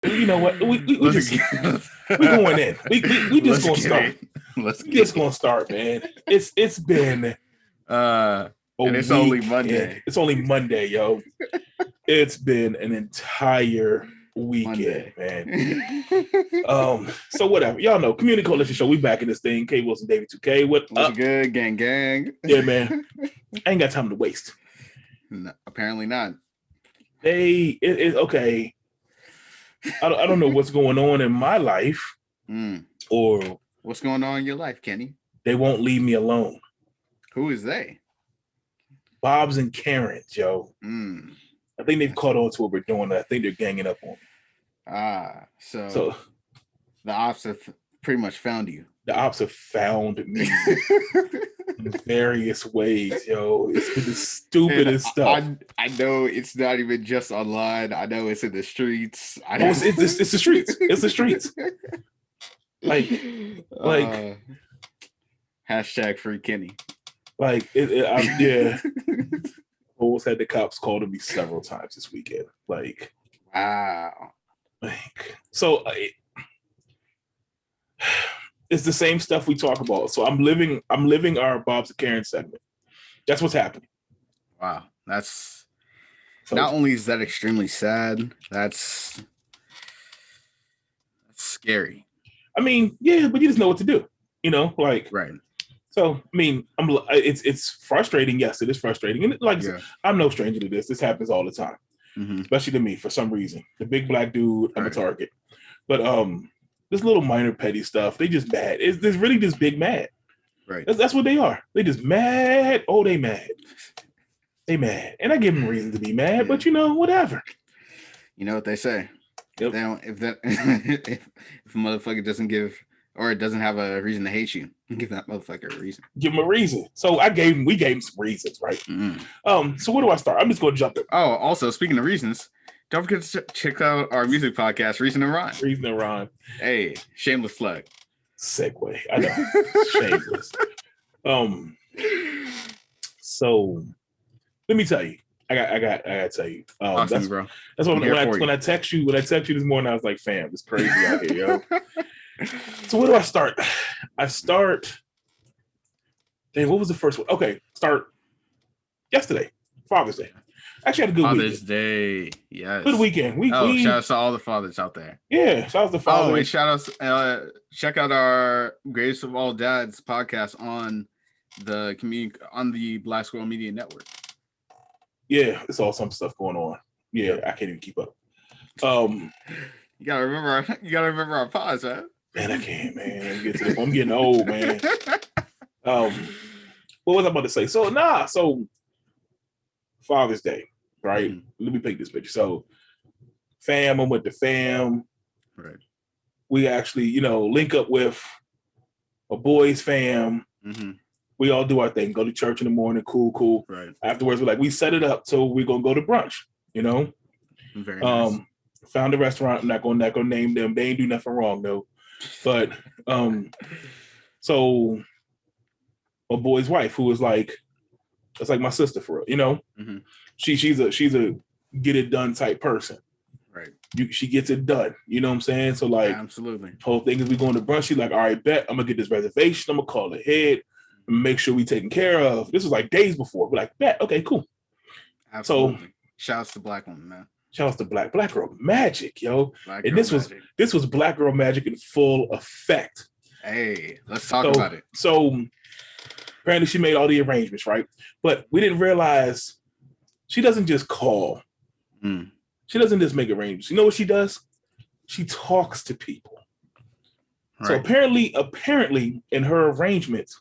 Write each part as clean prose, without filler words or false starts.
You know what? We just we going in. We just gonna start. We just gonna start, man. It's been and it's week. only Monday. It's only Monday, yo. It's been an entire weekend, man. So whatever. Y'all know, Community Coalition Show. We back in this thing. K Wilson, David 2K. What's good, gang? Yeah, man. I ain't got time to waste. No, apparently not. Okay. I don't know what's going on in my life, or what's going on in your life, Kenny. They won't leave me alone. Who is they? Bob's and Karen's, yo. I think they've caught on to what we're doing. I think they're ganging up on me. So the ops have pretty much found you. The ops have found me in various ways, yo. It's been the stupidest stuff. I know it's not even just online. I know it's in the streets. It's the streets. It's the streets. Like hashtag free Kenny. Yeah. Almost had the cops call to me several times this weekend. Wow. So it's the same stuff we talk about. So I'm living our Bob's and Karen segment. That's what's happening. Wow. That's not only is that extremely sad, that's scary. I mean, yeah, but you just know what to do. Right. So, I mean, it's frustrating. Yes, it is frustrating. And I'm no stranger to this. This happens all the time, especially to me for some reason. The big black dude, I'm a target. But this little minor petty stuff, they just mad. There's really just big mad. Right. That's what they are. They just mad. Oh, they mad. They mad. And I give them reason to be mad, but whatever. You know what they say. Yep. If a motherfucker doesn't give or it doesn't have a reason to hate you, give that motherfucker a reason. Give him a reason. So we gave him some reasons, right? So where do I start? I'm just going to jump in. Oh, also speaking of reasons, don't forget to check out our music podcast, Reason and Rhyme. Reason and Rhyme. Hey, shameless plug. Segue. I know. Shameless. So let me tell you. I got to tell you. Awesome, bro. That's when I text you this morning, I was like, fam, it's crazy out here, yo. So where do I start? Dang, what was the first one? Okay, start yesterday, Father's Day. Actually, had a good Father's weekend. Day, yes. Good weekend. Shout out to all the fathers out there. Yeah, shout out to fathers. Oh, and shout out, check out our Greatest of All Dads podcast on the Black Squirrel Media Network. Yeah, it's all some stuff going on. Yeah, I can't even keep up. You gotta remember our pause, huh? Man, I can't, man. I'm getting old, man. What was I about to say? So Father's Day, right? Let me paint this picture. So I'm with the fam. Right. We actually, link up with a boys' fam. We all do our thing, go to church in the morning, cool. Right. Afterwards, we set it up so we're gonna go to brunch, Very nice. Found a restaurant. I'm not gonna name them. They ain't do nothing wrong though. But so my boy's wife, who was that's like my sister for real, she's a get it done type person. Right. She gets it done. You know what I'm saying? So absolutely. Whole thing is we going to brunch. She's like, all right, bet I'm gonna get this reservation. I'm gonna call ahead and make sure we taken care of. This was days before. We're like, bet, okay, cool. Absolutely. So shouts to Black woman, man. Shouts to Black Girl Magic, yo. This was Black Girl Magic in full effect. Hey, let's talk about it. So apparently she made all the arrangements, right? But we didn't realize she doesn't just call. She doesn't just make arrangements. You know what she does? She talks to people. Right. So apparently in her arrangements,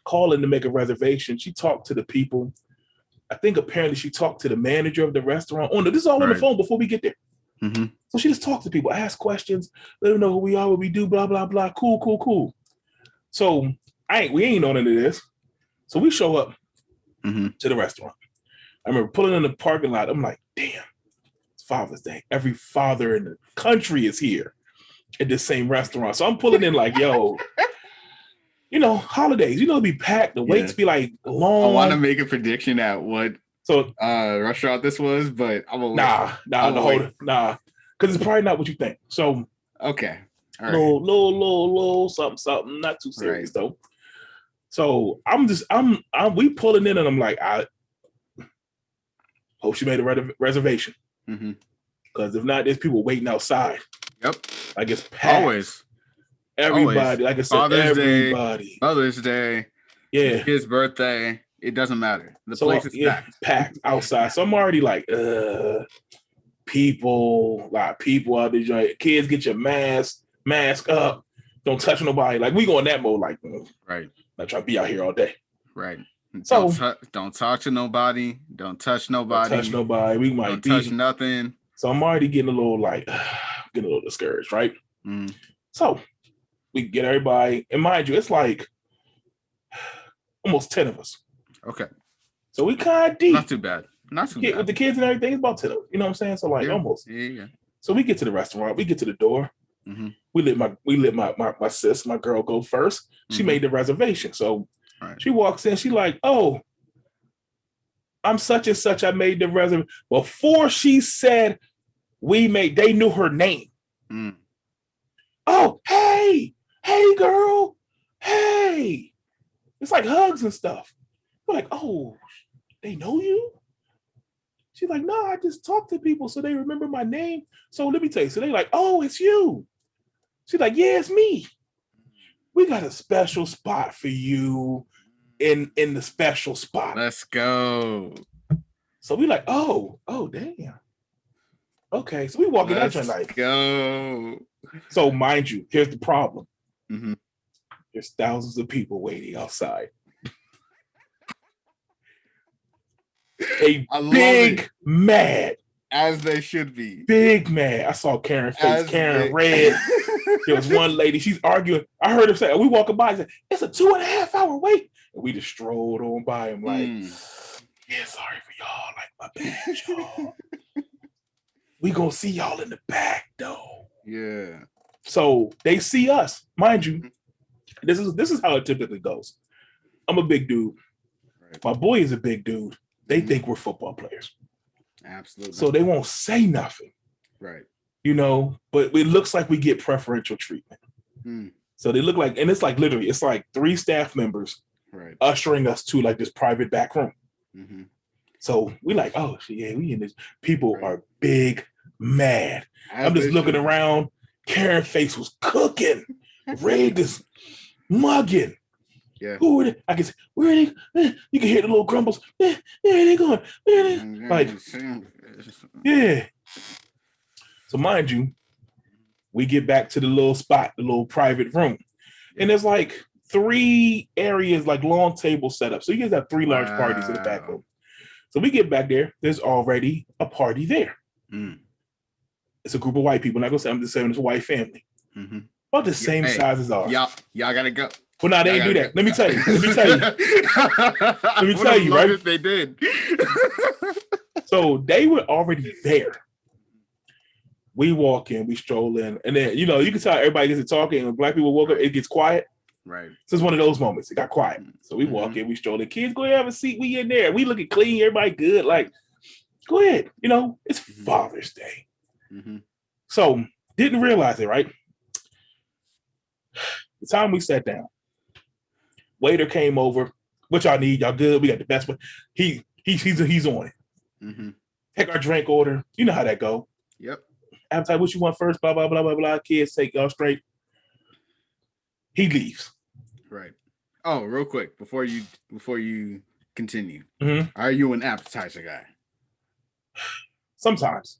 calling to make a reservation, she talked to the people. I think apparently she talked to the manager of the restaurant. Oh no, this is all on the phone before we get there. So she just talked to people, ask questions, let them know who we are, what we do, blah, blah, blah. Cool. So we ain't on into this. So we show up to the restaurant. I remember pulling in the parking lot. I'm like, damn, it's Father's Day. Every father in the country is here at this same restaurant. So I'm pulling in yo, holidays, it'll be packed. The waits be long. I want to make a prediction at what restaurant this was, but I'm gonna nah. because it's probably not what you think. So okay, all right, little something, not too serious though. So we pulling in, and I'm like, I hope she made a reservation. Because if not, there's people waiting outside. Yep, like it's packed. Always. Everybody, like I said, Father's everybody. Day, Mother's Day, yeah, his birthday. It doesn't matter. The place is packed outside. So I'm already like, people, a lot of people out there. Joint. Kids, get your mask up. Don't touch nobody. Like we go in that mode. Like, right. Not trying to be out here all day. Right. So don't talk to nobody. Don't touch nobody. Don't touch nobody. We might touch nothing. So I'm already getting a little discouraged, right? So we get everybody, and mind you, it's like almost 10 of us. Okay. So we kind of deep. Not too bad. With the kids and everything, it's about 10 of us. You know what I'm saying? So almost. Yeah. So we get to the restaurant. We get to the door. We let my sis, my girl, go first. She made the reservation. So she walks in. She like, oh, I'm such and such. I made the reservation. Before she said they knew her name. Oh, hey, girl. Hey. It's like hugs and stuff. We're like, oh, they know you? She's like, no, I just talk to people so they remember my name. So let me tell you. So they like, oh, it's you. She's like, yeah, it's me. We got a special spot for you in the special spot. Let's go. So we like, oh, damn. Okay, so we walk in that joint like, go. So mind you, here's the problem. There's thousands of people waiting outside. Big mad. As they should be. Big mad. I saw Karen face, Karen red. There was one lady, she's arguing. I heard her say, we walking by and said, it's a 2.5 hour wait. And we just strolled on by him like, yeah, sorry for y'all. Like, my bad, y'all. We gonna see y'all in the back though. Yeah. So they see us. Mind you, this is how it typically goes. I'm a big dude. Right. My boy is a big dude. They think we're football players. Absolutely. So they won't say nothing. Right. But it looks like we get preferential treatment. So they look like, and it's like literally, it's like 3 staff members ushering us to like this private back room. So we like, oh, yeah, we in this. People are big mad. I'm just looking around. Karen's face was cooking. Red is mugging. Yeah. Who are they? I can say, where are they? You can hear the little grumbles. Where are they going? Where are they? Like, yeah. So mind you, we get back to the little spot, the little private room. And there's like 3 areas, like long table set up. So you guys have 3 large parties in the back room. So we get back there. There's already a party there. It's a group of white people. Not gonna say I'm just saying it's a white family. About the same size as ours. Y'all gotta go. Well, no, they didn't do that. Let me tell you. Right? If they did. So they were already there. We walk in, we stroll in, and then you can tell everybody gets to talking. And when black people woke up, it gets quiet. Right. So it's one of those moments. It got quiet. So we walk in, we stroll in. Kids, go ahead, have a seat. We in there. We looking clean. Everybody good. Like, go ahead. It's Father's Day. So didn't realize it, right? The time we sat down, waiter came over. What y'all need? Y'all good? We got the best one. He's on it. Take our drink order. You know how that go. Yep. Appetite, what you want first? Blah blah blah blah blah. Kids, take y'all straight. He leaves. Right. Oh, real quick before you continue, are you an appetizer guy? Sometimes.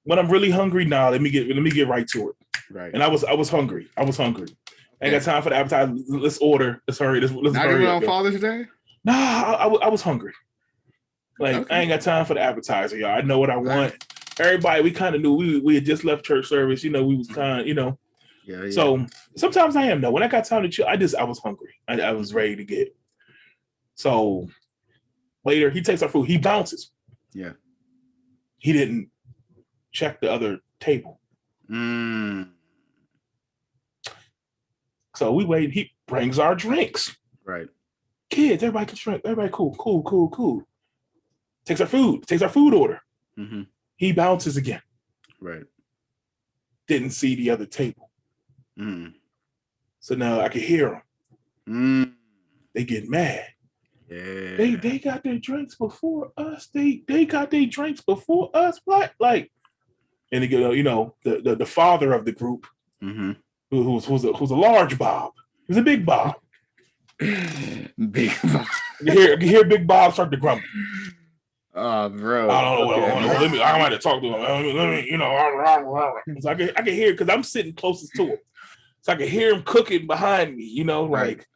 When I'm really hungry, let me get right to it. Right. And I was hungry. I ain't got time for the appetizer. Let's order. Let's hurry. Let's Not hurry even up, on Father's Day? Nah, I was hungry. Like, I ain't got time for the appetizer, y'all. I know what I want. Everybody, we kind of knew we had just left church service. We was kind of, Yeah. So sometimes I am though. When I got time to chill, I was hungry. I was ready to get. So later, he takes our food. He bounces. Yeah. He didn't check the other table. So we wait. He brings our drinks. Right. Kids, everybody can drink. Everybody cool. Takes our food order. He bounces again. Right. Didn't see the other table. So now I could hear them. They get mad. Yeah. They got their drinks before us. They got their drinks before us. What? Like, and the father of the group, who's a large Bob. He was a big Bob. Big Bob. You hear Big Bob start to grumble. Oh, bro. I don't know. Okay. I might have to talk to him. Let me. So I can hear because I'm sitting closest to him, so I can hear him cooking behind me. Like.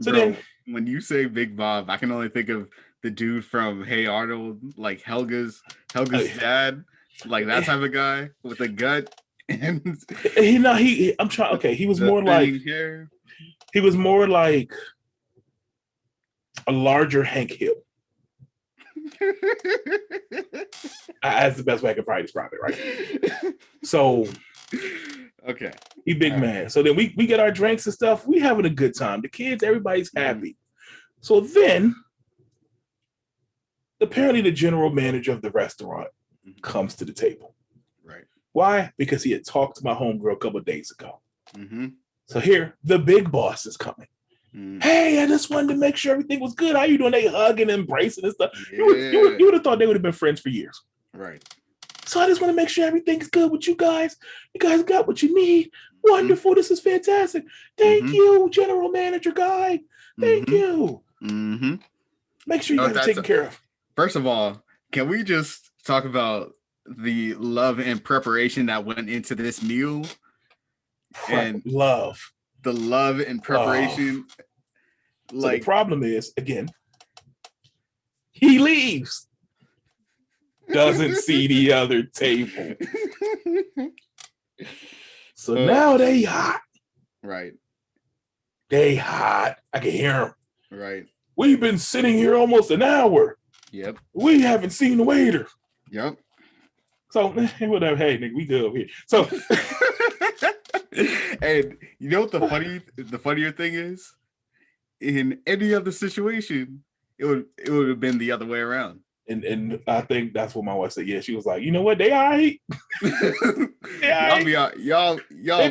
So bro, then, when you say Big Bob, I can only think of the dude from Hey Arnold, like Helga's dad, like that type of guy with a gut. And I'm trying. Okay, he was more like hair. He was more like a larger Hank Hill. That's the best way I can probably describe it, right? So, okay, he big man. So then we get our drinks and stuff. We having a good time. The kids, everybody's happy. So then, apparently, the general manager of the restaurant comes to the table. Right. Why? Because he had talked to my homegirl a couple of days ago. So here, the big boss is coming. Hey, I just wanted to make sure everything was good. How you doing? They hugging and embracing and stuff. Yeah. You would have thought they would have been friends for years. Right. So I just want to make sure everything's good with you guys. You guys got what you need. Wonderful. This is fantastic. Thank you, general manager guy. Thank you. Make sure you guys are taken care of. First of all, can we just talk about the love and preparation that went into this meal? And love. The love and preparation. So the problem is, again, he leaves. Doesn't see the other table. So now they hot. Right. They hot. I can hear them. Right. We've been sitting here almost an hour. Yep. We haven't seen the waiter. Yep. So whatever. Hey, nigga, we good over here. So and you know what the funnier thing is? In any other situation, it would have been the other way around. And I think that's what my wife said. Yeah, she was like, you know what? They all right. Y'all be all right. Y'all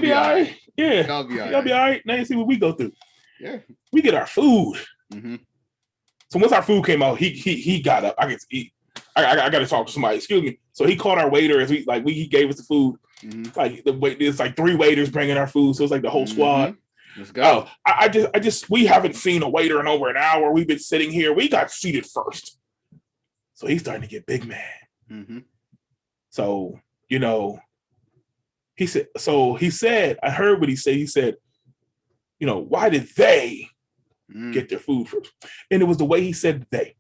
be all right. Yeah. Y'all be all right. Y'all be all right. Now you see what we go through. Yeah. We get our food. So once our food came out, he got up. I got to talk to somebody. Excuse me. So he called our waiter as he gave us the food. Like there's like 3 waiters bringing our food, so it's like the whole squad. Let's go. I just we haven't seen a waiter in over an hour. We've been sitting here. We got seated first. So he's starting to get big mad. So he said. I heard what he said. He said, why did they get their food first? And it was the way he said they.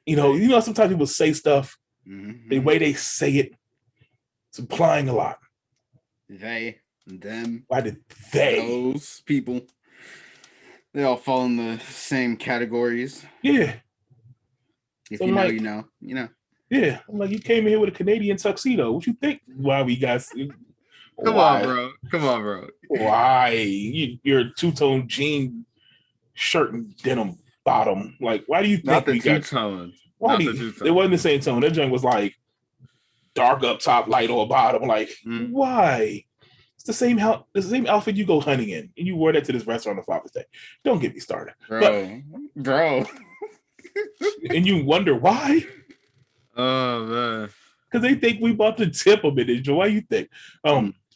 Sometimes people say stuff, the way they say it, it's implying a lot. They, them. Why did they? Those people. They all fall in the same categories. Yeah. If you know, you know. Yeah. I'm like, you came in here with a Canadian tuxedo. What you think? Why we got... Come on, bro. Why? You're a two-tone jean shirt and denim bottom. Like, why do you think Not the we two-tone. It wasn't the same tone. That joint was like dark up top, light on bottom. Like, why? It's the same outfit you go hunting in, and you wore that to this restaurant on Father's Day. Don't get me started, bro. And you wonder why? Oh man, because they think we about to tip them in it. Why you think?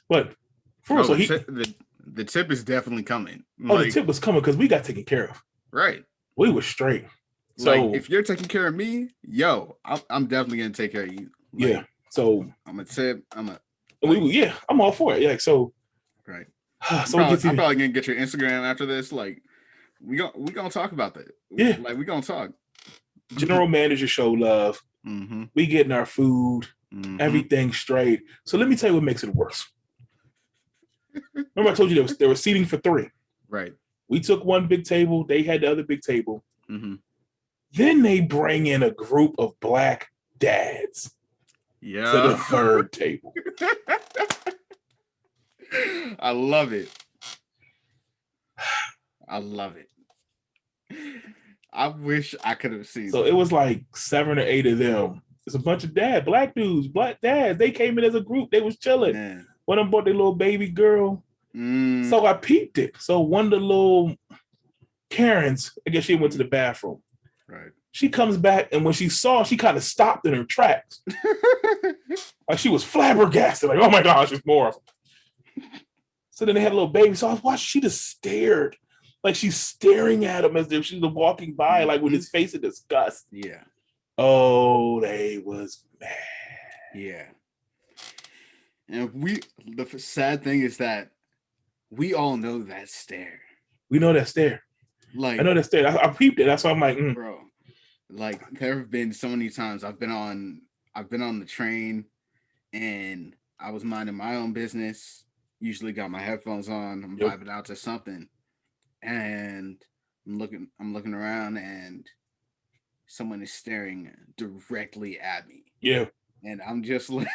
But first, the tip is definitely coming. The tip was coming because we got taken care of. Right, we were straight. So if you're taking care of me, I'm definitely gonna take care of you. Yeah. So I'm a tip. I'm all for it. Yeah. So right. So I'm probably gonna get your Instagram after this. Like we gonna talk about that. Yeah. Like we gonna talk. General manager show love. We getting our food. Everything straight. So let me tell you what makes it worse. Remember I told you there was seating for 3. Right. We took one big table. They had the other big table. Then they bring in a group of black dads to the 3rd table. I love it. I wish I could have seen. So it was like 7 or 8 of them It's a bunch of black dudes, black dads. They came in as a group. They was chilling. Man. One of them brought their little baby girl. So I peeped it. So one of the little Karens, I guess she went to the bathroom. Right. She comes back, and when she saw, she kind of stopped in her tracks. Like she was flabbergasted. Like, oh my gosh, there's more of them. So then they had a little baby. So I was watching. She just stared. Like she's staring at him as if she's walking by, like with his face of disgust. Yeah. Oh, they was mad. Yeah. And the sad thing is that we all know that stare. We know that stare. Like I know that stare. I peeped it. That's why I'm like, bro. Like there have been so many times I've been on the train and I was minding my own business. Usually got my headphones on. I'm vibing out to something. And I'm looking around and someone is staring directly at me. Yeah. And I'm just like,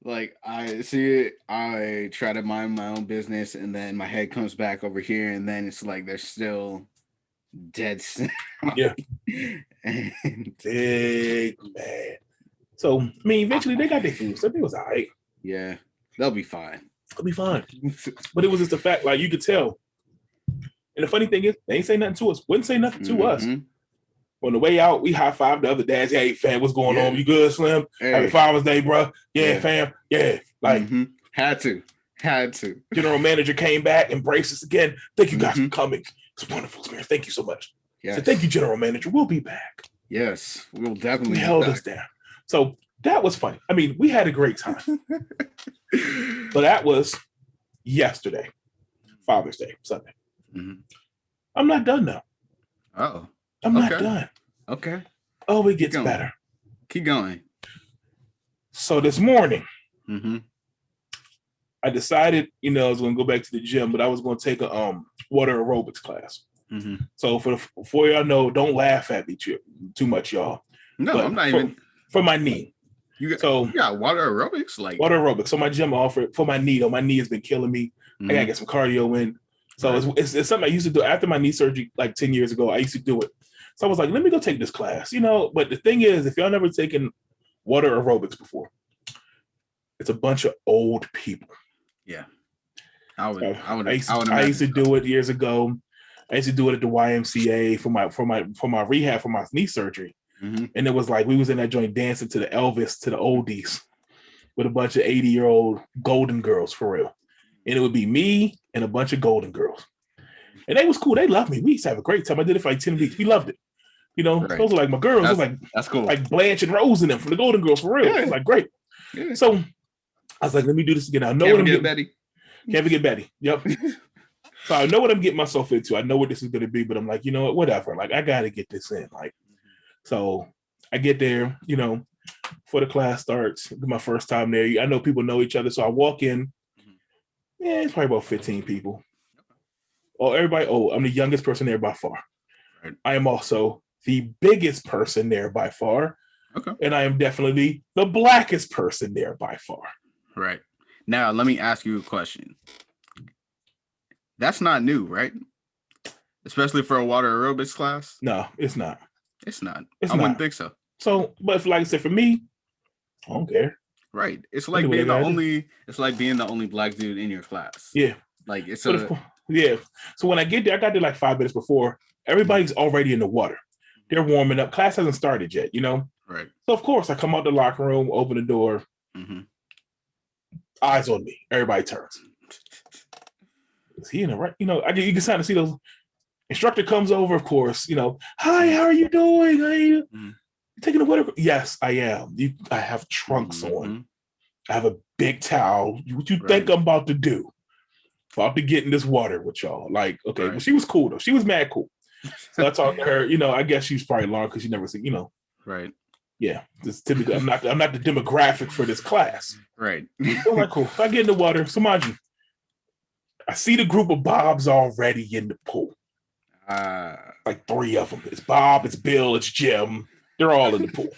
like I see it, I try to mind my own business, and then my head comes back over here, and then it's like they're still dead. Yeah. And big man. So I mean, eventually they got their food, so it was all right. Yeah, they'll be fine. It'll be fine. But it was just the fact, like you could tell. And the funny thing is, they ain't say nothing to us. Wouldn't say nothing to us. On the way out, we high-fived the other dads. Hey, fam, what's going on? You good, Slim? Hey. Happy Father's Day, bro. Yeah, fam. Yeah. Like, Had to. General manager came back, embraced us again. Thank you guys for coming. It's a wonderful experience. Thank you so much. Yes. So thank you, general manager. We'll be back. Yes, we'll definitely held us down. So that was funny. I mean, we had a great time. So that was yesterday, Father's Day, Sunday. I'm not done now. I'm not done. Okay. Oh, it gets better. Keep going. So this morning, I decided, I was going to go back to the gym, but I was going to take a water aerobics class. So for y'all know, don't laugh at me too much, y'all. No, but I'm not even. For my knee. You got water aerobics? Water aerobics. So my gym offered for my knee, though. My knee has been killing me. I got to get some cardio in. So it's something I used to do after my knee surgery like 10 years ago. I used to do it. So I was like, let me go take this class, But the thing is, if y'all never taken water aerobics before, it's a bunch of old people. Yeah. I used to do it years ago. I used to do it at the YMCA for my rehab for my knee surgery. And it was like we was in that joint dancing to the Elvis, to the oldies with a bunch of 80-year-old golden girls for real. And it would be me and a bunch of golden girls. And they was cool. They loved me. We used to have a great time. I did it for like 10 weeks. We loved it. Those are like my girls. That's cool. Like Blanche and Rose in them from the Golden Girls for real. Yeah. It was like great. Yeah. So I was like, let me do this again. I know what I'm getting. Betty. Can't forget Betty. Yep. So I know what I'm getting myself into. I know what this is going to be, but I'm like, you know what? Whatever. Like, I got to get this in. Like, so I get there, before the class starts, my first time there. I know people know each other. So I walk in. Yeah, it's probably about 15 people. Oh, everybody. Oh, I'm the youngest person there by far. Right. I am also the biggest person there by far. Okay. And I am definitely the blackest person there by far. Right. Now, let me ask you a question. That's not new, right? Especially for a water aerobics class? No, it's not. I wouldn't think so. So, but like I said, for me, I don't care. Right. It's like being the only black dude in your class. Yeah. Like it's yeah. So when I get there, I got there like 5 minutes before. Everybody's already in the water. They're warming up. Class hasn't started yet, Right. So of course I come out the locker room, open the door. Eyes on me. Everybody turns. Is he in the right? You can kind of see those. Instructor comes over, of course. Hi, how are you doing? Are you taking the water? Yes, I am. I have trunks on. I have a big towel. What you think I'm about to do? About to get in this water with y'all. Like, okay, well, she was cool though. She was mad cool. So I talked to her. I guess she was probably alarmed because she never seen. Right. Yeah, this typically I'm not the demographic for this class. Right. So I'm like, cool. If I get in the water, so mind you, I see the group of Bobs already in the pool. Like 3 of them. It's Bob, it's Bill, it's Jim. They're all in the pool.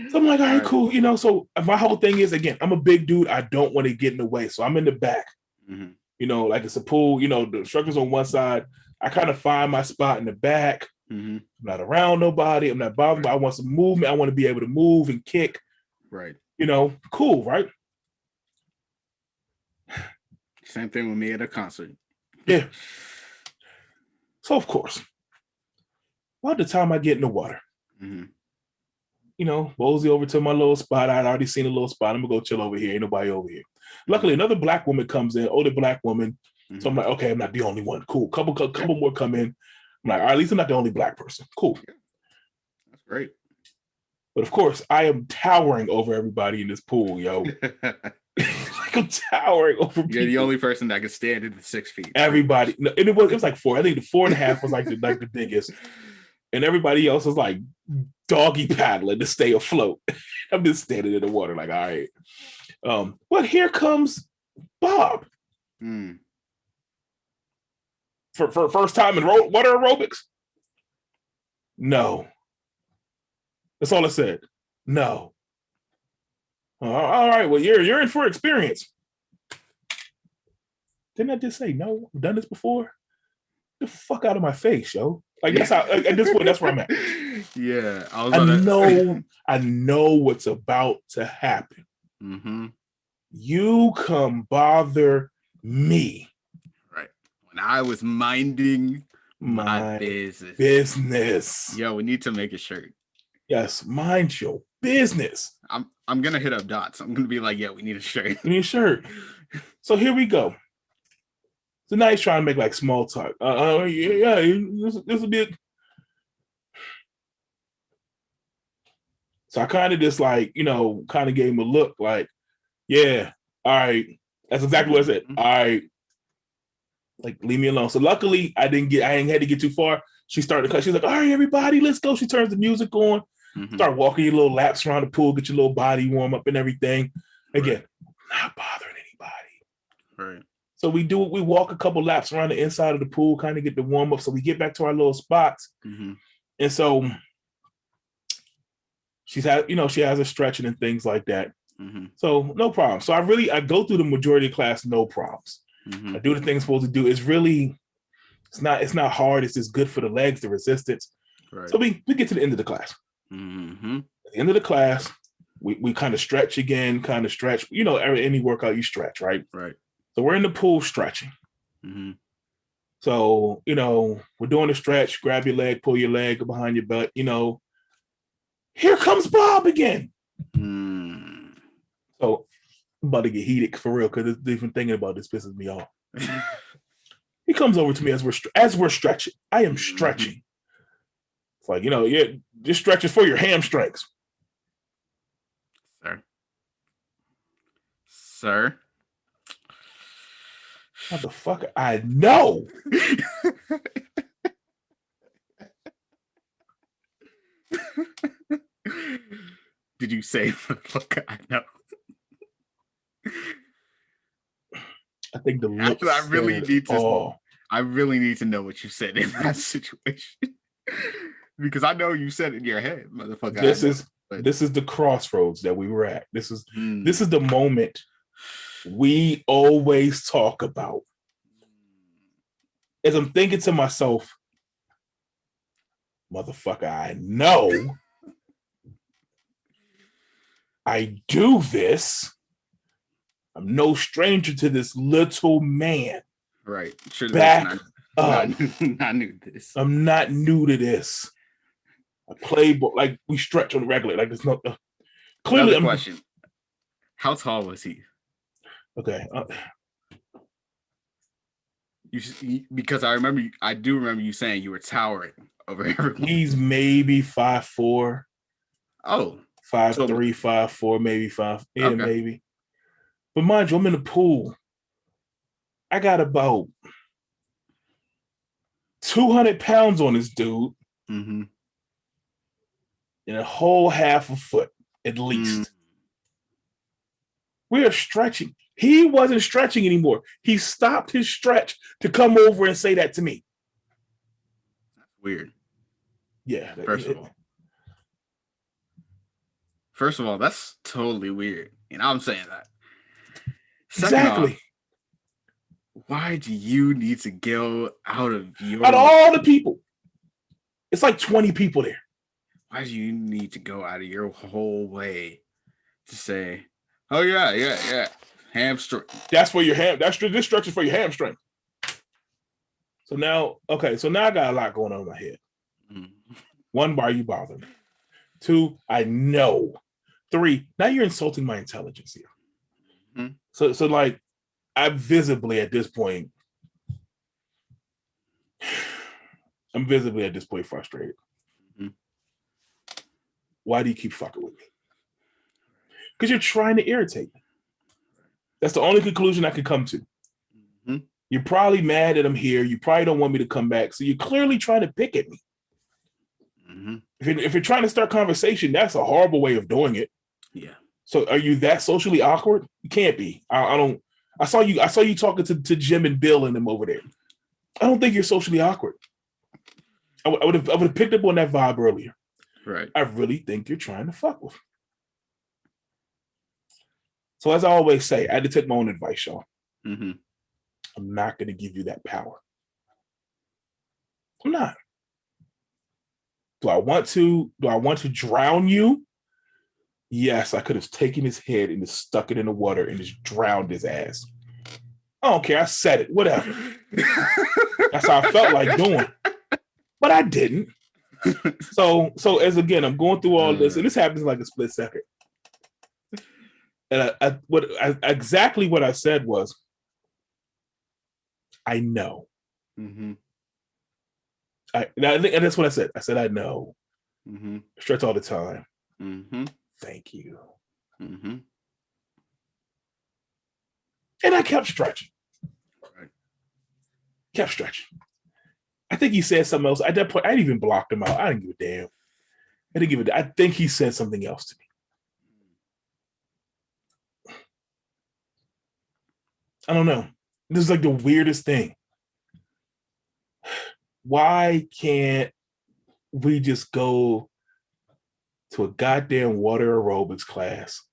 So I'm like, all right, cool. So my whole thing is, again, I'm a big dude. I don't want to get in the way. So I'm in the back. Like it's a pool, the instructor's on one side. I kind of find my spot in the back. Mm-hmm. I'm not around nobody. I'm not bothered. Right. I want some movement. I want to be able to move and kick. Right. Cool, right? Same thing with me at a concert. Yeah. So, of course, about the time I get in the water, mosey over to my little spot. I'd already seen a little spot. I'm going to go chill over here. Ain't nobody over here. Luckily, another black woman comes in, older black woman. So I'm like, okay, I'm not the only one. Cool. Couple more come in. I'm like, all right, at least I'm not the only black person. Cool. Yeah. That's great. But of course, I am towering over everybody in this pool, yo. Like I'm towering over people. You're the only person that can stand in the 6 feet. Everybody. No, and it was like 4. I think the 4.5 was like the biggest. And everybody else was like doggy paddling to stay afloat. I'm just standing in the water like, all right. But here comes Bob. For first time in water aerobics? No. That's all I said. No. All right. Well, you're in for experience. Didn't I just say no? I've done this before. Get the fuck out of my face, yo. Like that's how. At this point, that's where I'm at. Yeah, I know what's about to happen. Mm-hmm. You come bother me. Right. When I was minding my business. Yo, we need to make a shirt. Yes, mind your business. I'm gonna hit up Dots. I'm gonna be like, yeah, we need a shirt. We need a shirt. So here we go. So now he's trying to make like small talk. Yeah, this will be it. So I kind of just like, kind of gave him a look like, yeah, all right. That's exactly what I said. All right. Like, leave me alone. So luckily I ain't had to get too far. She started to cut. She's like, all right, everybody, let's go. She turns the music on. Start walking your little laps around the pool, get your little body warm up and everything. Again, not bothering anybody. Right. So we walk a couple laps around the inside of the pool, kind of get the warm up. So we get back to our little spots. And so she has a stretching and things like that. So no problem. So I go through the majority of class, no problems. I do the things I'm supposed to do. It's not hard. It's just good for the legs, the resistance. Right. So we get to the end of the class. At the end of the class, we kind of stretch again, any workout you stretch, right? Right. So we're in the pool stretching. So, we're doing a stretch, grab your leg, pull your leg behind your butt, Here comes Bob again. So I'm about to get heated for real because even thinking about this pisses me off. He comes over to me as we're stretching. I am stretching. It's like, this stretch is for your hamstrings. Sir. Motherfucker, I know. Did you say motherfucker? I know. I think the look. I really need to know what you said in that situation. Because I know you said it in your head, motherfucker. This is the crossroads that we were at. This is the moment we always talk about. As I'm thinking to myself, motherfucker, I know I do this. I'm no stranger to this little man. Right. Back up. Not new to this. I'm not new to this. I play, but like we stretch on the regular. Like there's no. Clearly, question. How tall was he? Okay. Because I do remember you saying you were towering over everyone. He's maybe 5'4". Oh. 5'3", 5'4", maybe 5. Yeah, okay. Maybe. But mind you, I'm in the pool. I got about 200 pounds on this dude. And a whole half a foot, at least. We are stretching. He wasn't stretching anymore. He stopped his stretch to come over and say that to me. That's weird. Yeah. First of all, that's totally weird. And I'm saying that. Exactly. Why do you need to go out of all the people? It's like 20 people there. Why do you need to go out of your whole way to say, oh, yeah. Hamstring. That's for your this stretches for your hamstring. So now I got a lot going on in my head. One, why are you bothering me? Two, I know. Three, now you're insulting my intelligence here. So like, I'm visibly at this point frustrated. Why do you keep fucking with me? Because you're trying to irritate me. That's the only conclusion I could come to. You're probably mad that I'm here. You probably don't want me to come back. So you're clearly trying to pick at me. If you're trying to start conversation, that's a horrible way of doing it. Yeah. So are you that socially awkward? You can't be. I saw you talking to Jim and Bill and them over there. I don't think you're socially awkward. I would have picked up on that vibe earlier. Right. I really think you're trying to fuck with me. So as I always say, I had to take my own advice, y'all. I'm not going to give you that power. I'm not. Do I want to drown you? Yes, I could have taken his head and just stuck it in the water and just drowned his ass. I don't care. I said it. Whatever. That's how I felt like doing. But I didn't. So as again, I'm going through all this, and this happens in like a split second. And exactly what I said was, I know. And that's what I said. I said, I know. Stretch all the time. Thank you. And I kept stretching. Kept stretching. I think he said something else. At that point, I didn't even block him out. I didn't give a damn. I think he said something else to me. I don't know. This is like the weirdest thing. Why can't we just go to a goddamn water aerobics class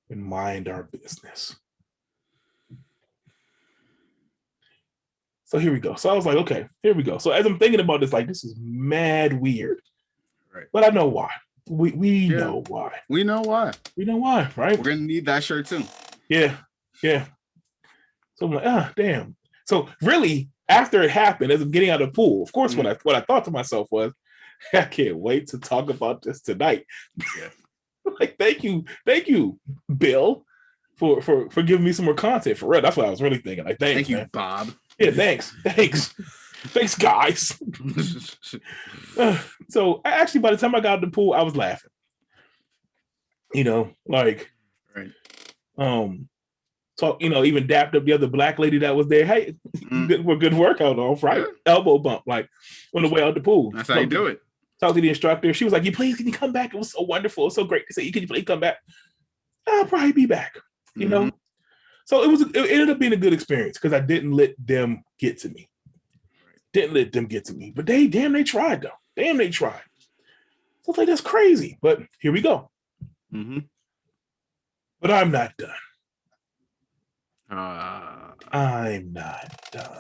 and mind our business? So here we go. So I was like, okay, here we go. So as I'm thinking about this, like, this is mad weird. Right. But I know why. We know why. We know why. We know why, right? We're gonna need that shirt too. Yeah. So I'm like, damn. So really, after it happened, as I'm getting out of the pool, of course, what I thought to myself was, I can't wait to talk about this tonight. Like, thank you, Bill, for giving me some more content. For real, that's what I was really thinking. Like, thank you, man. Bob. Yeah, thanks, guys. So actually, by the time I got out of the pool, I was laughing. Like, right. So even dapped up the other black lady that was there. Hey, good workout on Friday. Elbow bump, like on the way out the pool. That's how you do it. Talked to the instructor. She was like, can you come back? It was so wonderful. It was so great to see you. Can you please come back? I'll probably be back. So it ended up being a good experience because I didn't let them get to me. But they tried though. They tried. So it's like, that's crazy. But here we go. But I'm not done. I'm not done.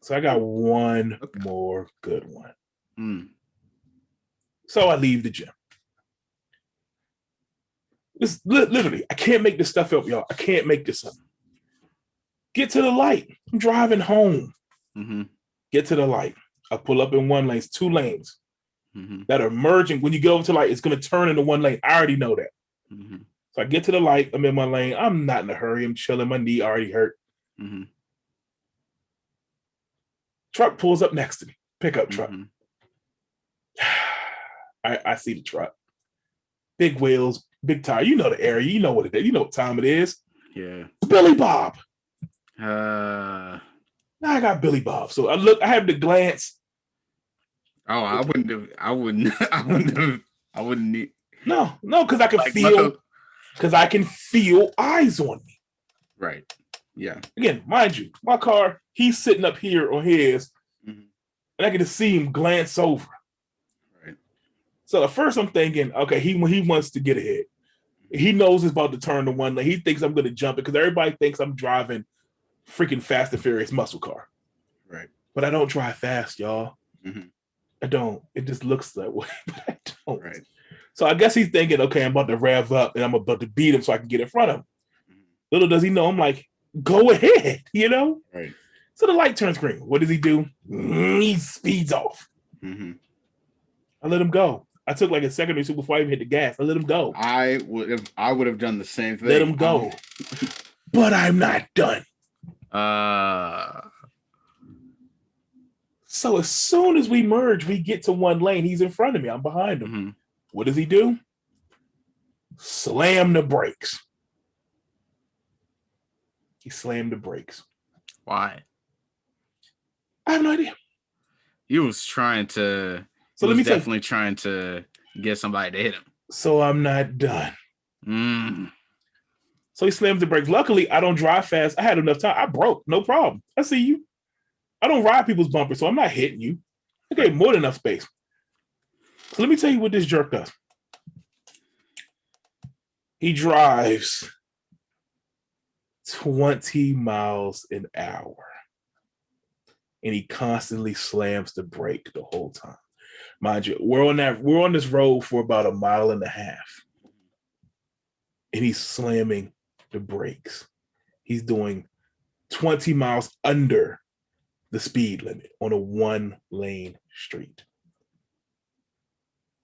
So I got one more good one. So I leave the gym. This literally, I can't make this stuff up, y'all. I can't make this up. Get to the light. I'm driving home. Get to the light. I pull up in one lane, 2 lanes that are merging. When you go over to the light, it's going to turn into one lane. I already know that. So I get to the light. I'm in my lane. I'm not in a hurry. I'm chilling. My knee already hurt. Truck pulls up next to me. Pickup truck. I see the truck. Big wheels, big tire. You know the area. You know what it is. You know what time it is. Yeah. Billy Bob. Now I got Billy Bob. So I have the glance. Oh, I wouldn't need. No, because I can feel eyes on me. Right. Yeah. Again, mind you, my car, he's sitting up here on his, and I can just see him glance over. Right. So at first I'm thinking, okay, he wants to get ahead. He knows it's about to turn to one lane. He thinks I'm going to jump it because everybody thinks I'm driving freaking Fast and Furious muscle car. Right. But I don't drive fast, y'all. I don't. It just looks that way, but I don't. Right. So I guess he's thinking, okay, I'm about to rev up and I'm about to beat him so I can get in front of him. Little does he know, I'm like, go ahead, you know? Right. So the light turns green. What does he do? He speeds off. I let him go. I took like a second or two before I even hit the gas. I let him go. I would have done the same thing. Let him go. But I'm not done. So as soon as we merge, we get to one lane. He's in front of me. I'm behind him. What does he do? Slam the brakes. He slammed the brakes. Why? I have no idea. He was trying to. So let me definitely trying to get somebody to hit him. So I'm not done. So he slams the brakes. Luckily, I don't drive fast. I had enough time. I broke. No problem. I see you. I don't ride people's bumpers, so I'm not hitting you. I gave more than enough space. So let me tell you what this jerk does. He drives 20 miles an hour. And he constantly slams the brake the whole time. Mind you, we're on this road for about a mile and a half. And he's slamming the brakes. He's doing 20 miles under the speed limit on a one-lane street.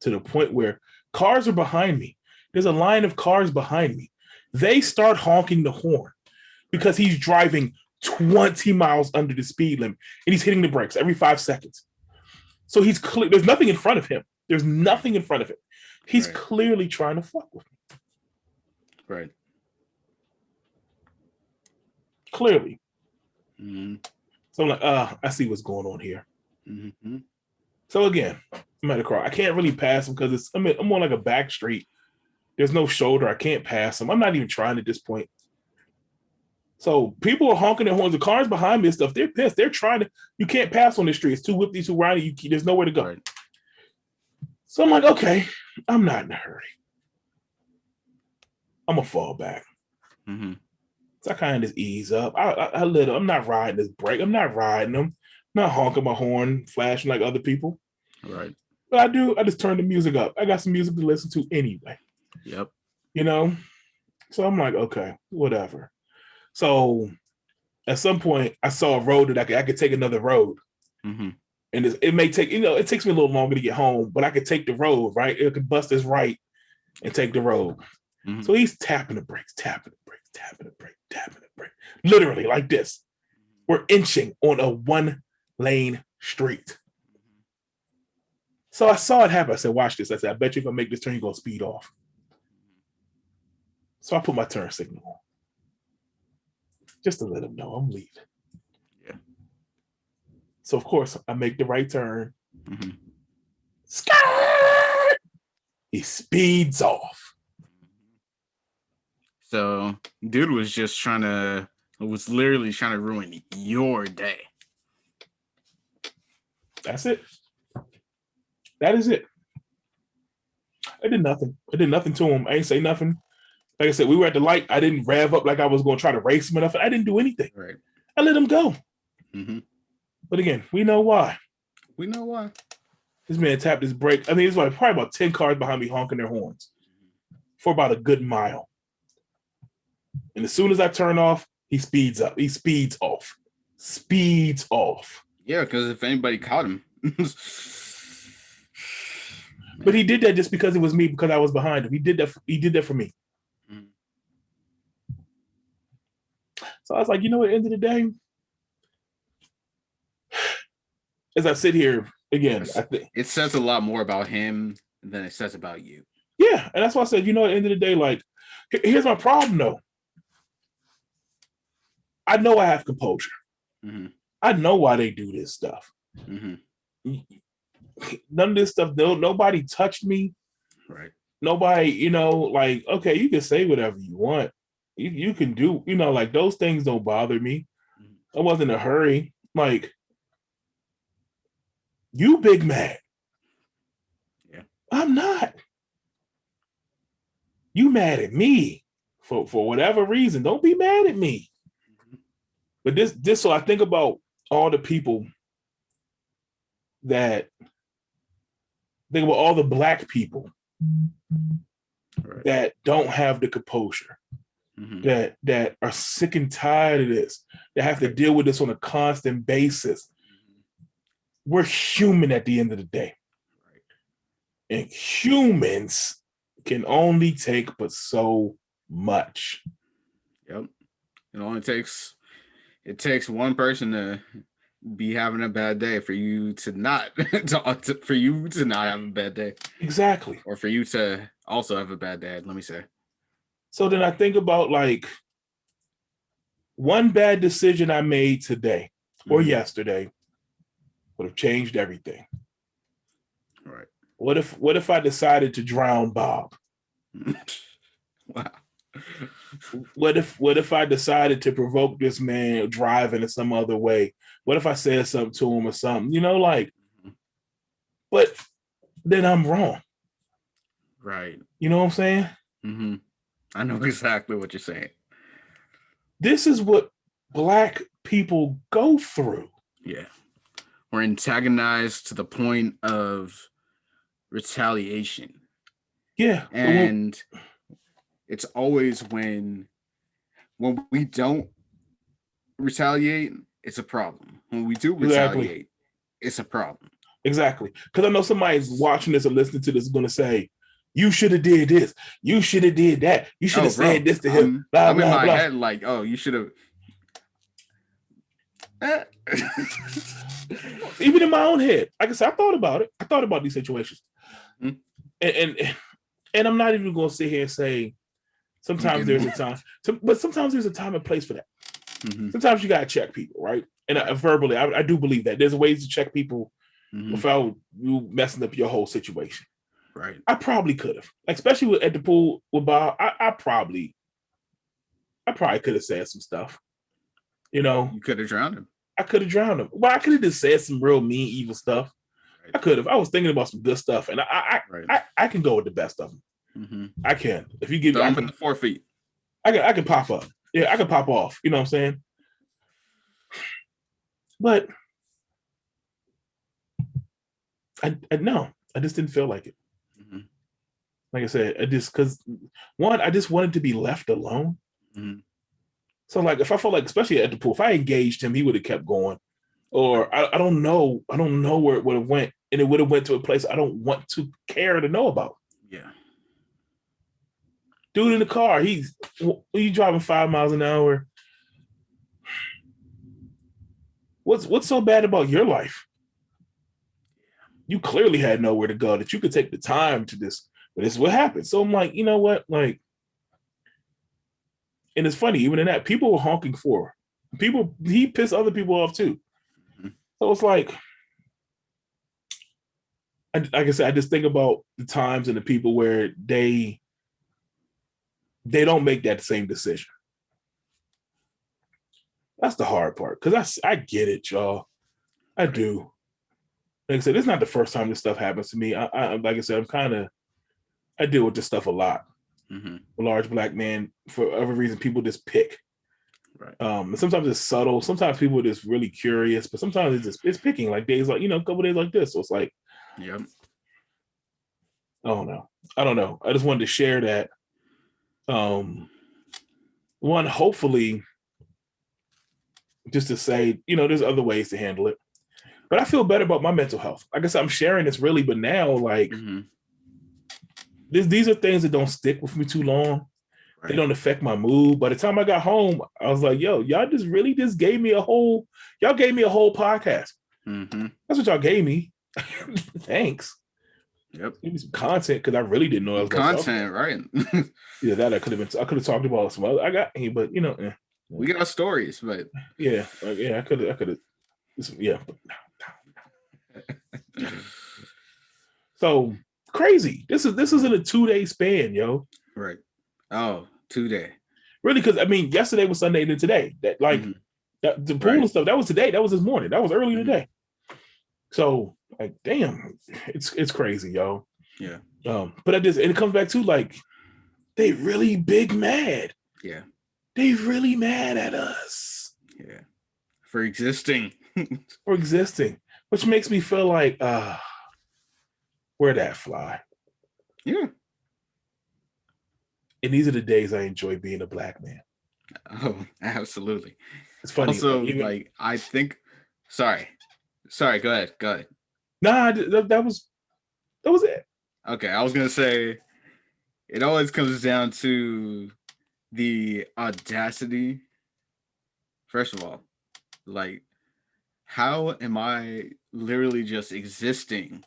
To the point where cars are behind me. There's a line of cars behind me. They start honking the horn because he's driving 20 miles under the speed limit and he's hitting the brakes every 5 seconds. So he's clear. There's nothing in front of him. There's nothing in front of him. He's clearly trying to fuck with me. Right. Clearly. So I'm like, I see what's going on here. So again, I'm at a car. I can't really pass him because I'm on like a back street. There's no shoulder. I can't pass him. I'm not even trying at this point. So people are honking their horns. The cars behind me and stuff, they're pissed. They're trying to, you can't pass on the street. It's too whippy, too rowdy. There's nowhere to go. Right. So I'm like, okay, I'm not in a hurry. I'm going to fall back. So I kind of just ease up. I'm not riding this brake. I'm not riding them. I'm not honking my horn, flashing like other people. Right. But I just turn the music up. I got some music to listen to anyway. Yep. You know? So I'm like, okay, whatever. So at some point, I saw a road that I could take another road. And it may take, it takes me a little longer to get home, but I could take the road, right? It could bust this right and take the road. So he's tapping the brakes, tapping the brakes, tapping the brake, tapping the brake. Literally like this. We're inching on a one-lane street. So I saw it happen. I said, watch this. I said, I bet you if I make this turn, you're going to speed off. So I put my turn signal on. Just to let him know I'm leaving. Yeah. So of course I make the right turn. Skirt! He speeds off. So dude was literally trying to ruin your day. That's it. That is it. I did nothing. I did nothing to him. I ain't say nothing. Like I said, we were at the light. I didn't rev up like I was going to try to race him or nothing. I didn't do anything. Right. I let him go. But again, we know why. We know why. This man tapped his brake. I mean, it's like probably about 10 cars behind me honking their horns for about a good mile. And as soon as I turn off, he speeds up. He speeds off. Speeds off. Yeah, because if anybody caught him. But he did that just because it was me, because I was behind him. He did that for me. So I was like, you know what, at the end of the day, as I sit here again, I think it says a lot more about him than it says about you. Yeah, and that's why I said, you know, at the end of the day, like, here's my problem though. I know I have composure. I know why they do this stuff. None of this stuff, nobody touched me. Right. Nobody, like, okay, you can say whatever you want. You can do, like, those things don't bother me. I wasn't in a hurry. Like, you big mad. Yeah. I'm not. You mad at me for whatever reason. Don't be mad at me. But this, so I think about all the people that think about all the Black people that don't have the composure, that are sick and tired of this, that have to deal with this on a constant basis. We're human at the end of the day. And humans can only take but so much. Yep. It takes one person to be having a bad day for you to not for you to not have a bad day. Exactly. Or for you to also have a bad day, let me say. So then I think about like one bad decision I made today or yesterday would have changed everything. Right. What if I decided to drown Bob? Wow. What if I decided to provoke this man driving in some other way? What if I said something to him or something? You know, like, but then I'm wrong. Right. You know what I'm saying? Mm-hmm. I know exactly what you're saying. This is what Black people go through. Yeah. We're antagonized to the point of retaliation. Yeah. And it's always when we don't retaliate, it's a problem. When we do retaliate, it's a problem. Exactly. Because I know somebody's watching this or listening to this is going to say, you should have did this. You should have did that. You should have said this to him. I'm in my head like, oh, you should have. Even in my own head, like I said, I thought about it. I thought about these situations. And I'm not even going to sit here and say, sometimes there's a time, but sometimes there's a time and place for that. Sometimes you got to check people, right? And verbally, I do believe that there's ways to check people without you messing up your whole situation. Right. I probably could have, especially at the pool with Bob. I probably could have said some stuff. You know, you could have drowned him. I could have drowned him. Well, I could have just said some real mean, evil stuff. Right. I could have. I was thinking about some good stuff, and I can go with the best of them. I can. If you give me the 4 feet, I can pop up. Yeah, I can pop off. You know what I'm saying? But I just didn't feel like it. Like I said, I just wanted to be left alone. So like, if I felt like, especially at the pool, if I engaged him, he would have kept going. Or I don't know where it would have went, and it would have went to a place I don't want to care to know about. Yeah. Dude in the car, he's driving 5 miles an hour. What's so bad about your life? You clearly had nowhere to go that you could take the time to this. But this is what happened. So I'm like, you know what? Like, and it's funny, even in that, people were honking for people. He pissed other people off too. So it's like I said, I just think about the times and the people where they don't make that same decision. That's the hard part, because I get it, y'all. I do. Like I said, it's not the first time this stuff happens to me. I like I said, I deal with this stuff a lot. A large Black man, for whatever reason, people just pick. Right. And sometimes it's subtle. Sometimes people are just really curious, but sometimes it's picking. Like days like, a couple days like this. So it's like, yep. I don't know. I just wanted to share that. One, hopefully, just to say, there's other ways to handle it. But I feel better about my mental health. Like I said, I'm sharing this really, but now, like, these are things that don't stick with me too long. Right. They don't affect my mood. By the time I got home, I was like, yo, y'all just gave me a whole podcast. That's what y'all gave me. Thanks. Yep. Give me some content, because I really didn't know I was content, right? Yeah, that I could have talked about some other. I got, but we got stories, but yeah, I could have, yeah. So crazy. This is in a 2-day span, yo. Right. Oh, 2 day. Really, because yesterday was Sunday, and then today. That the pool and stuff, that was today. That was this morning. That was early today. So like, damn, it's crazy, yo. Yeah. But it comes back to, like, they really big mad. Yeah. They really mad at us. Yeah. For existing. For existing. which makes me feel like, where'd that fly? Yeah. And these are the days I enjoy being a black man. Oh, absolutely. It's funny. Also, like I think. Sorry. Go ahead. Nah, that was it. Okay, I was gonna say it always comes down to the audacity. First of all, like, how am I literally just existing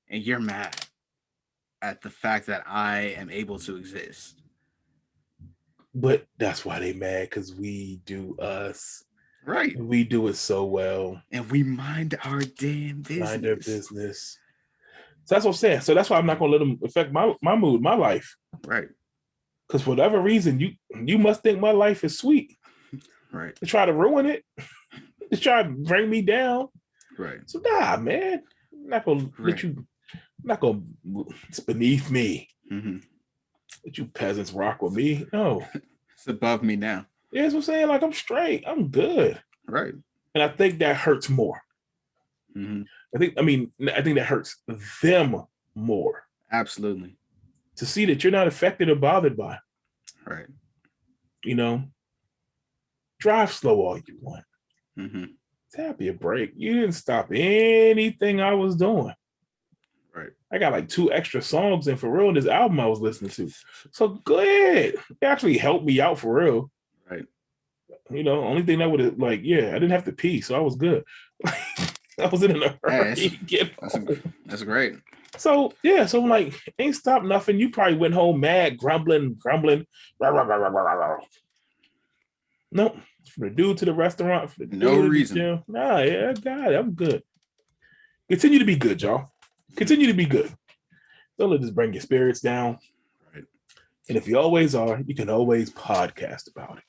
and you're mad at the fact that I am able to exist? But that's why they mad, because we do us. Right. We do it so well. And we mind our damn business. Mind their business. So that's what I'm saying. So that's why I'm not gonna let them affect my mood, my life. Right. Because for whatever reason, you must think my life is sweet. Right. To try to ruin it. To try to bring me down. Right. So nah, man. I'm not gonna let you. I'm not gonna. It's beneath me. Mm-hmm. Let you peasants rock with me. No. It's above me now. Yeah, that's what I'm saying. Like, I'm straight. I'm good. Right. And I think that hurts more. Mm-hmm. I think that hurts them more. Absolutely. To see that you're not affected or bothered by. Right. You know, drive slow all you want. Mm-hmm. Tap your brake. You didn't stop anything I was doing. Right. I got like 2 extra songs in for real in this album I was listening to. So go ahead. It actually helped me out for real. Right. You know, only thing that would have, like, yeah, I didn't have to pee, so I was good. I wasn't in a hurry. That's great. So yeah, so I'm like, ain't stopped nothing. You probably went home mad, grumbling. Nope. From the dude to the restaurant, from the no dude reason. To the gym. Nah, yeah, God, I'm good. Continue to be good, y'all. Continue to be good. Don't let this bring your spirits down. Right. And if you always are, you can always podcast about it.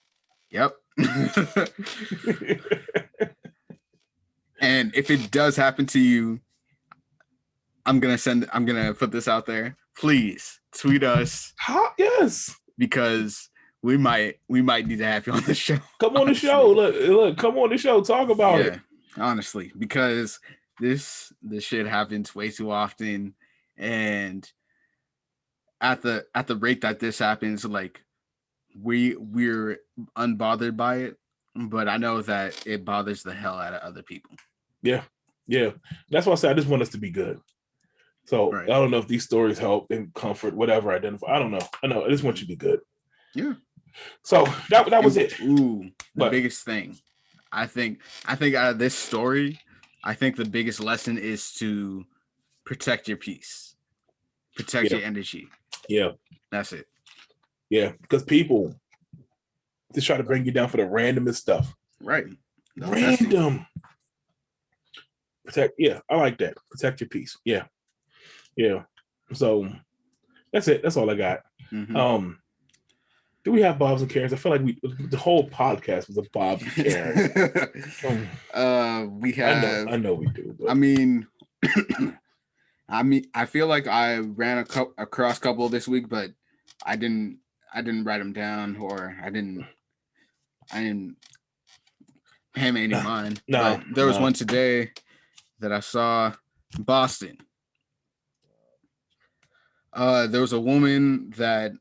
Yep. And if it does happen to you, I'm gonna put this out there. Please tweet us. Yes. Because we might need to have you on the show. Come on the show. Look, come on the show. Talk about it. Honestly, because this shit happens way too often, and at the rate that this happens, like we're unbothered by it, but I know that it bothers the hell out of other people. Yeah. That's why I said I just want us to be good. So right. I don't know if these stories help and comfort, whatever, identify. I don't know. I just want you to be good. Yeah. So that was it. Ooh, the biggest thing. I think out of this story, I think the biggest lesson is to protect your peace. Protect your energy. Yeah. That's it. Yeah, because people just try to bring you down for the randomest stuff. Right. Random. Protect. Yeah, I like that. Protect your peace. Yeah. So that's it. That's all I got. Mm-hmm. Do we have Bobs and Karens? I feel like the whole podcast was a Bobs and Karens. We have. I know we do. But. I feel like I ran across a couple this week, but I didn't write them down, or I didn't pay me any mind. No, but there was one today that I saw in Boston. There was a woman that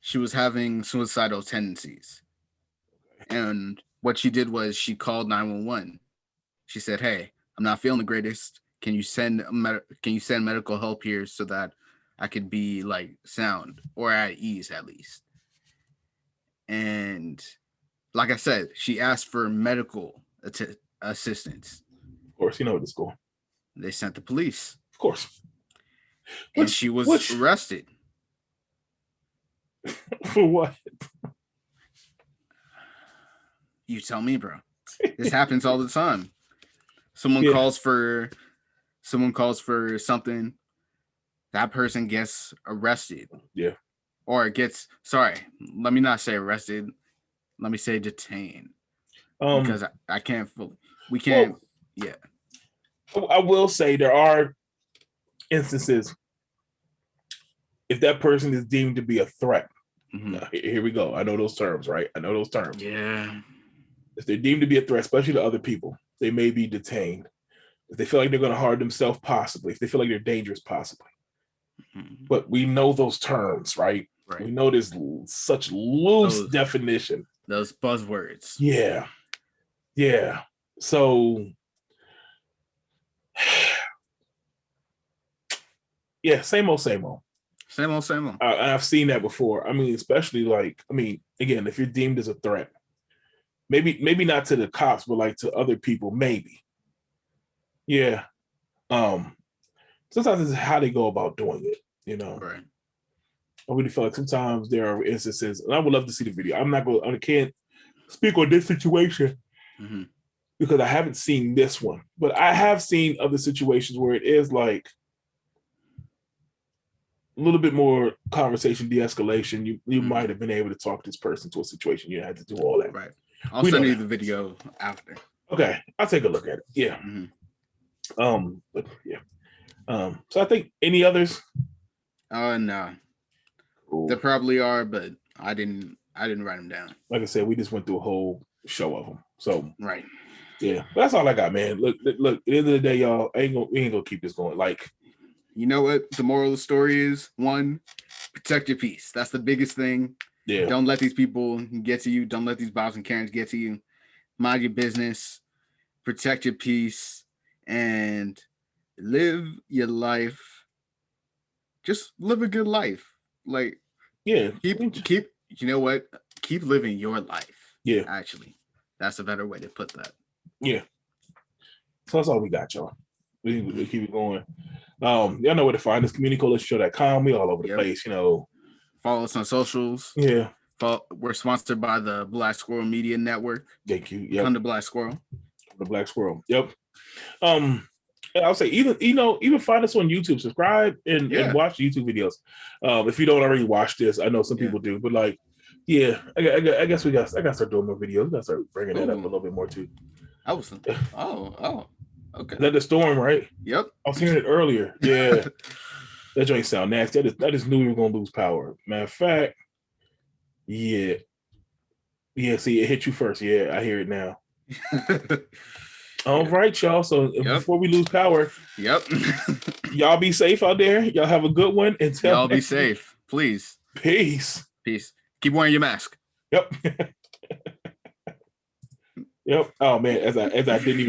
she was having suicidal tendencies, and what she did was she called 911. She said, "Hey, I'm not feeling the greatest. Can you send medical help here so that I could be like sound or at ease at least?" And like I said, she asked for medical assistance. Of course, you know what it's going. They sent the police. Of course. And she was arrested. For what? You tell me, bro. This happens all the time. Someone calls for something. That person gets arrested. Yeah. Or let me not say arrested. Let me say detained. Because I can't fully. We can't. Yeah. I will say there are instances if that person is deemed to be a threat. Mm-hmm. Here we go. I know those terms, right? Yeah. If they're deemed to be a threat, especially to other people, they may be detained. if they feel like they're going to harm themselves, possibly. If they feel like they're dangerous, possibly. Mm-hmm. But we know those terms, right? Right. We know there's such loose definition. Those buzzwords. Yeah. Yeah. So, yeah, same old, same old. Same old, same old. I've seen that before. I mean, especially like, I mean, again, if you're deemed as a threat, maybe not to the cops, but like to other people, maybe. Yeah. Sometimes it's how they go about doing it, you know. Right. I really feel like sometimes there are instances, and I would love to see the video. I can't speak on this situation because I haven't seen this one, but I have seen other situations where it is like a little bit more conversation, de-escalation. You might have been able to talk this person to a situation. You had to do all that. Right. I'll send you the video after. Okay, I'll take a look at it. Yeah. But yeah. So I think any others? No. Cool. There probably are, but I didn't write them down. Like I said, we just went through a whole show of them. So right. Yeah, but that's all I got, man. Look. At the end of the day, y'all, we ain't gonna keep this going. Like, you know what the moral of the story is? 1, protect your peace. That's the biggest thing. Yeah. Don't let these people get to you. Don't let these Bobs and Karens get to you. Mind your business. Protect your peace and live your life. Just live a good life. Like, yeah, keep. You know what? Keep living your life. Yeah, actually, that's a better way to put that. Yeah. So that's all we got, y'all. We keep it going. Y'all know where to find us. CommunityCoalitionShow.com. We all over the place, you know. Follow us on socials. Yeah. We're sponsored by the Black Squirrel Media Network. Thank you. Yep. Come to Black Squirrel. The Black Squirrel. Yep. I'll say even find us on YouTube. Subscribe and watch YouTube videos. If you don't already watch this, I know some people do, but like, yeah, I guess I gotta start doing more videos. We gotta start bringing that up a little bit more too. Okay. Is that the storm, right? Yep. I was hearing it earlier. Yeah. That joint sound nasty. I just knew we were gonna lose power. Matter of fact, yeah. Yeah, see, it hit you first. Yeah, I hear it now. All right, y'all. So before we lose power, y'all be safe out there. Y'all have a good one. And y'all be safe, please. Peace. Keep wearing your mask. Yep. Yep. Oh man, as I didn't even